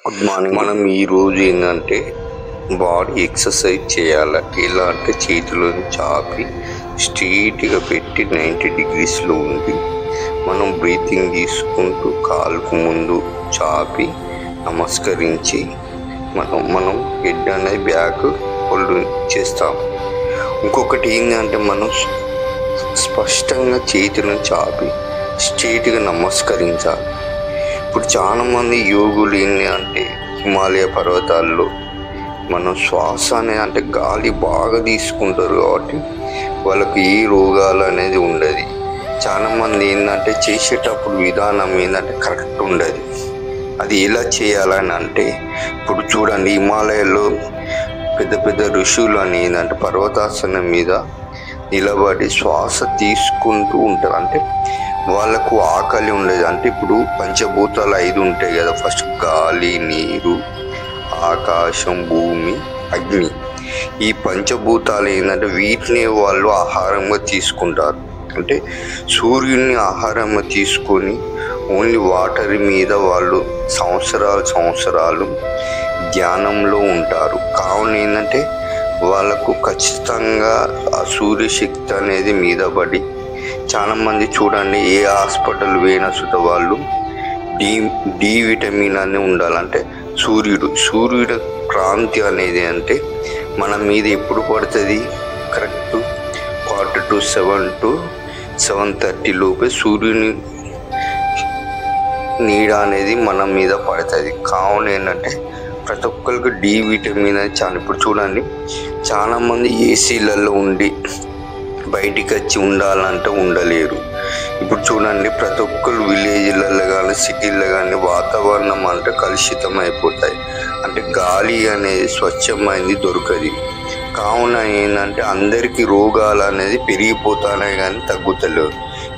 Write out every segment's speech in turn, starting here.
Good morning. మనం ఈరోజు ఏంటంటే బాడీ ఎక్సర్సైజ్ చేయాలి. ఎలా అంటే చేతులను చాపి స్ట్రైట్గా పెట్టి 90 డిగ్రీస్లో ఉండి మనం బ్రీతింగ్ తీసుకుంటూ కాలుకు ముందు చాపి నమస్కరించి మనం హెడ్ అనేది బ్యాక్ హోల్డ్ చేస్తాం. ఇంకొకటి ఏంటంటే మనం స్పష్టంగా చేతులను చాపి స్ట్రైట్గా నమస్కరించాలి. ఇప్పుడు చాలామంది యోగులు ఏంటి అంటే హిమాలయ పర్వతాల్లో మనం శ్వాస అనేది అంటే గాలి బాగా తీసుకుంటారు కాబట్టి వాళ్ళకి ఏ రోగాలు అనేది ఉండదు. చాలామంది ఏంటంటే చేసేటప్పుడు విధానం ఏంటంటే కరెక్ట్ ఉండదు. అది ఎలా చేయాలని అంటే ఇప్పుడు చూడండి, హిమాలయాల్లో పెద్ద పెద్ద ఋషులు అని ఏంటంటే పర్వతాసనం మీద నిలబడి శ్వాస తీసుకుంటూ ఉంటారు. అంటే వాళ్ళకు ఆకలి ఉండదు. అంటే ఇప్పుడు పంచభూతాలు 5 ఉంటాయి కదా, ఫస్ట్ గాలి, నీరు, ఆకాశం, భూమి, అగ్ని. ఈ పంచభూతాలు ఏంటంటే వీటిని వాళ్ళు ఆహారంగా తీసుకుంటారు. అంటే సూర్యుడిని ఆహారంగా తీసుకొని ఓన్లీ వాటర్ మీద వాళ్ళు సంవత్సరాలు ధ్యానంలో ఉంటారు. కావున ఏంటంటే వాళ్ళకు ఖచ్చితంగా ఆ సూర్యశక్తి అనేది మీద పడి చాలామంది చూడండి ఏ హాస్పిటల్ పోయినా సుత వాళ్ళు డి విటమిన్ అనేది ఉండాలంటే సూర్యుడు క్రాంతి అనేది అంటే మన మీద ఎప్పుడు పడుతుంది, కరెక్ట్ 7 to 7:30 లోపే సూర్యుని నీడ అనేది మన మీద పడుతుంది. కావున ఏంటంటే ప్రతి ఒక్కరికి డి విటమిన్ అనేది చాలా. ఇప్పుడు చూడండి, చాలామంది ఏసీలలో ఉండి బయటికి వచ్చి ఉండాలంటే ఉండలేరు. ఇప్పుడు చూడండి, ప్రతి ఒక్కరు విలేజ్లలో కానీ సిటీల్లో కానీ వాతావరణం అంటే కలుషితం అయిపోతాయి. అంటే గాలి అనేది స్వచ్ఛమైంది దొరకదు. కావున ఏంటంటే అందరికీ రోగాలు అనేది పెరిగిపోతాయి కానీ తగ్గుతలేవు.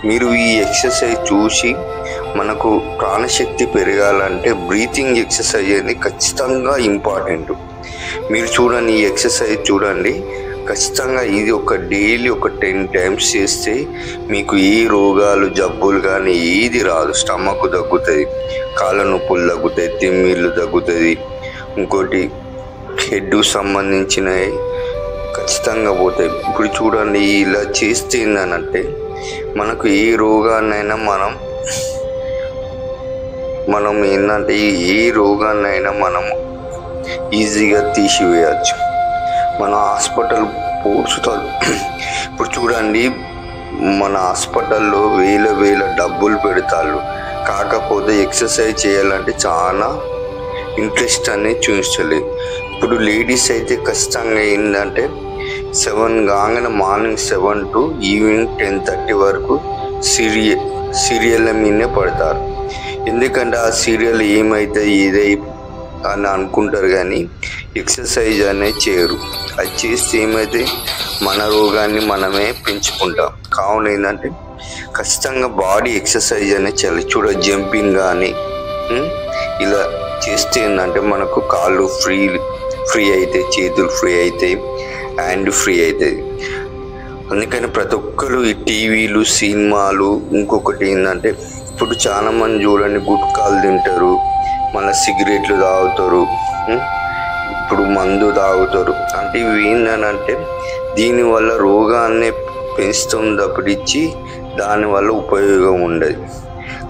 మీరు ఈ ఎక్సర్సైజ్ చూసి మనకు ప్రాణశక్తి పెరగాలంటే బ్రీతింగ్ ఎక్సర్సైజ్ అనేది ఖచ్చితంగా ఇంపార్టెంట్. మీరు చూడండి, ఈ ఎక్సర్సైజ్ చూడండి, ఖచ్చితంగా ఇది డైలీ 10 times చేస్తే మీకు ఏ రోగాలు జబ్బులు కానీ ఏది రాదు. స్టమక్ తగ్గుతుంది, కాళ్ళ నొప్పులు తగ్గుతాయి, తిమ్మిళ్ళు తగ్గుతుంది, ఇంకోటి హెడ్కు సంబంధించినవి ఖచ్చితంగా పోతాయి. ఇప్పుడు చూడండి, ఇలా చేస్తే ఏంటంటే మనకు ఏ రోగాన్నైనా మనం ఏంటంటే ఏ రోగాన్నైనా మనం ఈజీగా తీసివేయచ్చు. మన హాస్పిటల్ పోర్చుతారు. ఇప్పుడు చూడండి, మన హాస్పిటల్లో వేల డబ్బులు పెడతారు. కాకపోతే ఎక్సర్సైజ్ చేయాలంటే చాలా ఇంట్రెస్ట్ అనేది చూపించలేదు. ఇప్పుడు లేడీస్ అయితే ఖచ్చితంగా ఏంటంటే 7 కాగానే మార్నింగ్ 7 to ఈవినింగ్ 10:30 వరకు సీరియల్ మీదనే పడతారు. ఎందుకంటే ఆ సీరియల్ ఏమైతుంది ఇదే అని అనుకుంటారు కానీ ఎక్సర్సైజ్ అనేది చేయరు. అది చేస్తే ఏమైతే మన రోగాన్ని మనమే పెంచుకుంటాం. కావున ఏంటంటే ఖచ్చితంగా బాడీ ఎక్సర్సైజ్ అనేది చేయాలి. జంపింగ్ కానీ ఇలా చేస్తే ఏంటంటే మనకు కాళ్ళు ఫ్రీ అవుతాయి, చేతులు ఫ్రీ అవుతాయి, హ్యాండ్ ఫ్రీ అవుతుంది. అందుకని ప్రతి ఒక్కరు ఈ టీవీలు, సినిమాలు, ఇంకొకటి ఏంటంటే ఇప్పుడు చాలామంది చూడండి గుట్కాలు తింటారు, మళ్ళీ సిగరెట్లు తాగుతారు, ఇప్పుడు మందు తాగుతారు. అంటే ఇవి ఏంటంటే దీనివల్ల రోగాన్ని పెంచుతుంది తప్పించి దానివల్ల ఉపయోగం ఉండదు.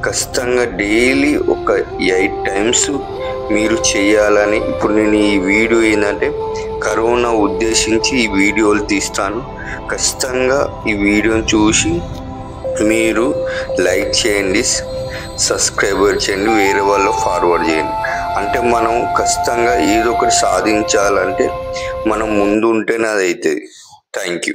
ఖచ్చితంగా డైలీ 8 times మీరు చేయాలని. ఇప్పుడు నేను ఈ వీడియో ఏంటంటే కరోనా ఉద్దేశించి ఈ వీడియోలు తీస్తాను. ఖచ్చితంగా ఈ వీడియోని చూసి మీరు లైక్ చేయండి, సబ్స్క్రైబర్ చేయండి, వేరే వాళ్ళు ఫార్వర్డ్ చేయండి. అంటే మనం ఖచ్చితంగా ఏదో ఒకటి సాధించాలంటే మనం ముందు ఉంటేనే అది అవుతుంది. Thank you.